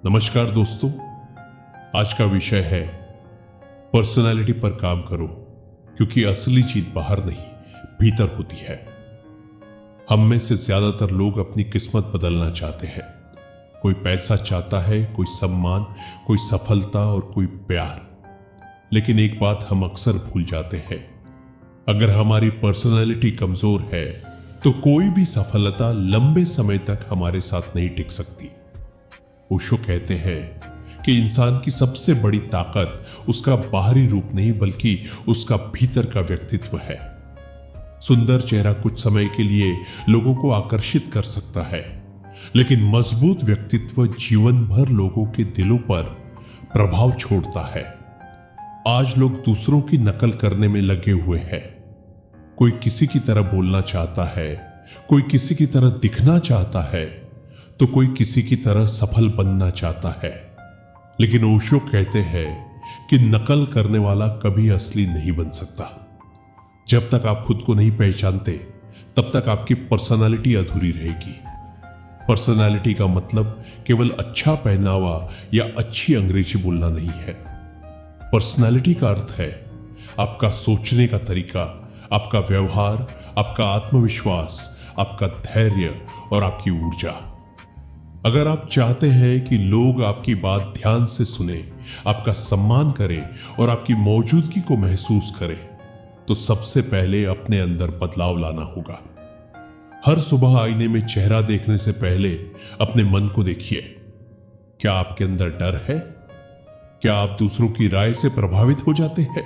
नमस्कार दोस्तों, आज का विषय है पर्सनालिटी पर काम करो, क्योंकि असली चीज बाहर नहीं भीतर होती है। हम में से ज्यादातर लोग अपनी किस्मत बदलना चाहते हैं। कोई पैसा चाहता है, कोई सम्मान, कोई सफलता और कोई प्यार। लेकिन एक बात हम अक्सर भूल जाते हैं, अगर हमारी पर्सनालिटी कमजोर है तो कोई भी सफलता लंबे समय तक हमारे साथ नहीं टिक सकती। ओशो कहते हैं कि इंसान की सबसे बड़ी ताकत उसका बाहरी रूप नहीं बल्कि उसका भीतर का व्यक्तित्व है। सुंदर चेहरा कुछ समय के लिए लोगों को आकर्षित कर सकता है, लेकिन मजबूत व्यक्तित्व जीवन भर लोगों के दिलों पर प्रभाव छोड़ता है। आज लोग दूसरों की नकल करने में लगे हुए हैं। कोई किसी की तरह बोलना चाहता है, कोई किसी की तरह दिखना चाहता है, तो कोई किसी की तरह सफल बनना चाहता है। लेकिन ओशो कहते हैं कि नकल करने वाला कभी असली नहीं बन सकता। जब तक आप खुद को नहीं पहचानते, तब तक आपकी पर्सनालिटी अधूरी रहेगी। पर्सनालिटी का मतलब केवल अच्छा पहनावा या अच्छी अंग्रेजी बोलना नहीं है। पर्सनालिटी का अर्थ है आपका सोचने का तरीका, आपका व्यवहार, आपका आत्मविश्वास, आपका धैर्य और आपकी ऊर्जा। अगर आप चाहते हैं कि लोग आपकी बात ध्यान से सुने, आपका सम्मान करें और आपकी मौजूदगी को महसूस करें, तो सबसे पहले अपने अंदर बदलाव लाना होगा। हर सुबह आईने में चेहरा देखने से पहले अपने मन को देखिए। क्या आपके अंदर डर है? क्या आप दूसरों की राय से प्रभावित हो जाते हैं?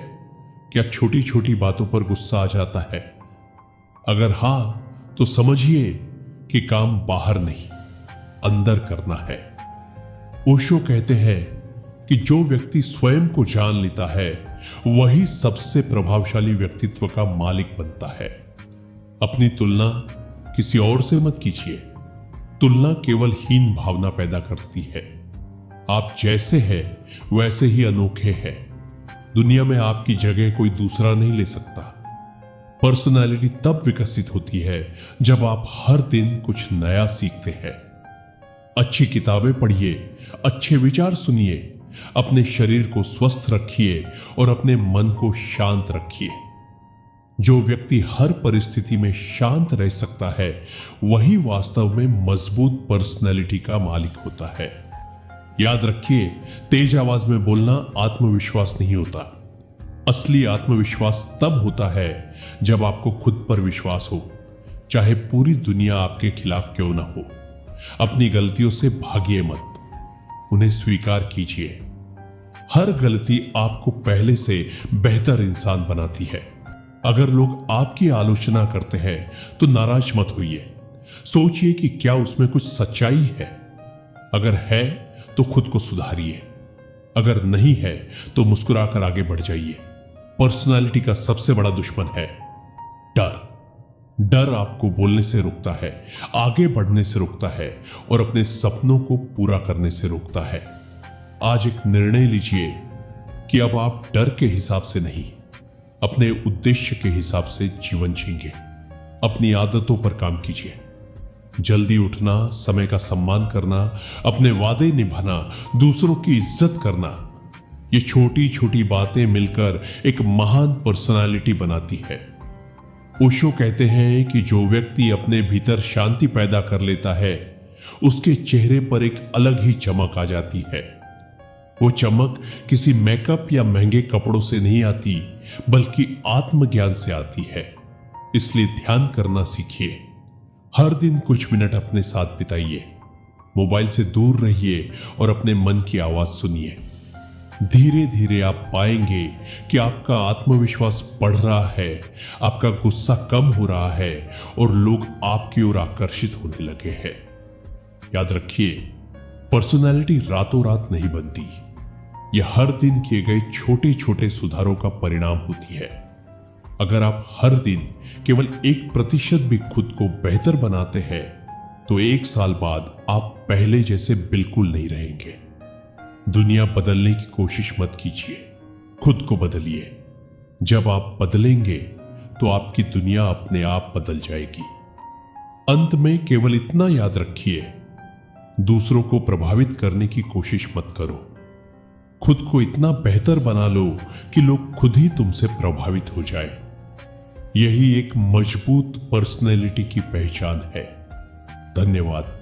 क्या छोटी छोटी बातों पर गुस्सा आ जाता है? अगर हां, तो समझिए कि काम बाहर नहीं, अंदर करना है। ओशो कहते हैं कि जो व्यक्ति स्वयं को जान लेता है, वही सबसे प्रभावशाली व्यक्तित्व का मालिक बनता है। अपनी तुलना किसी और से मत कीजिए। तुलना केवल हीन भावना पैदा करती है। आप जैसे हैं वैसे ही अनोखे हैं। दुनिया में आपकी जगह कोई दूसरा नहीं ले सकता। पर्सनालिटी तब विकसित होती है जब आप हर दिन कुछ नया सीखते हैं। अच्छी किताबें पढ़िए, अच्छे विचार सुनिए, अपने शरीर को स्वस्थ रखिए और अपने मन को शांत रखिए। जो व्यक्ति हर परिस्थिति में शांत रह सकता है, वही वास्तव में मजबूत पर्सनैलिटी का मालिक होता है। याद रखिए, तेज आवाज में बोलना आत्मविश्वास नहीं होता। असली आत्मविश्वास तब होता है जब आपको खुद पर विश्वास हो, चाहे पूरी दुनिया आपके खिलाफ क्यों ना हो। अपनी गलतियों से भागिए मत, उन्हें स्वीकार कीजिए। हर गलती आपको पहले से बेहतर इंसान बनाती है। अगर लोग आपकी आलोचना करते हैं तो नाराज मत होइए। सोचिए कि क्या उसमें कुछ सच्चाई है। अगर है तो खुद को सुधारिए, अगर नहीं है तो मुस्कुराकर आगे बढ़ जाइए। पर्सनालिटी का सबसे बड़ा दुश्मन है डर। डर आपको बोलने से रोकता है, आगे बढ़ने से रोकता है और अपने सपनों को पूरा करने से रोकता है। आज एक निर्णय लीजिए कि अब आप डर के हिसाब से नहीं, अपने उद्देश्य के हिसाब से जीवन जिएंगे। अपनी आदतों पर काम कीजिए। जल्दी उठना, समय का सम्मान करना, अपने वादे निभाना, दूसरों की इज्जत करना, ये छोटी छोटी बातें मिलकर एक महान पर्सनालिटी बनाती है। ओशो कहते हैं कि जो व्यक्ति अपने भीतर शांति पैदा कर लेता है, उसके चेहरे पर एक अलग ही चमक आ जाती है। वो चमक किसी मेकअप या महंगे कपड़ों से नहीं आती, बल्कि आत्मज्ञान से आती है। इसलिए ध्यान करना सीखिए। हर दिन कुछ मिनट अपने साथ बिताइए। मोबाइल से दूर रहिए और अपने मन की आवाज सुनिए। धीरे धीरे आप पाएंगे कि आपका आत्मविश्वास बढ़ रहा है, आपका गुस्सा कम हो रहा है और लोग आपकी ओर आकर्षित होने लगे हैं। याद रखिए, पर्सनालिटी रातों रात नहीं बनती। यह हर दिन किए गए छोटे छोटे सुधारों का परिणाम होती है। अगर आप हर दिन केवल 1% भी खुद को बेहतर बनाते हैं, तो 1 साल बाद आप पहले जैसे बिल्कुल नहीं रहेंगे। दुनिया बदलने की कोशिश मत कीजिए, खुद को बदलिए। जब आप बदलेंगे तो आपकी दुनिया अपने आप बदल जाएगी। अंत में केवल इतना याद रखिए, दूसरों को प्रभावित करने की कोशिश मत करो। खुद को इतना बेहतर बना लो कि लोग खुद ही तुमसे प्रभावित हो जाए। यही एक मजबूत पर्सनैलिटी की पहचान है। धन्यवाद।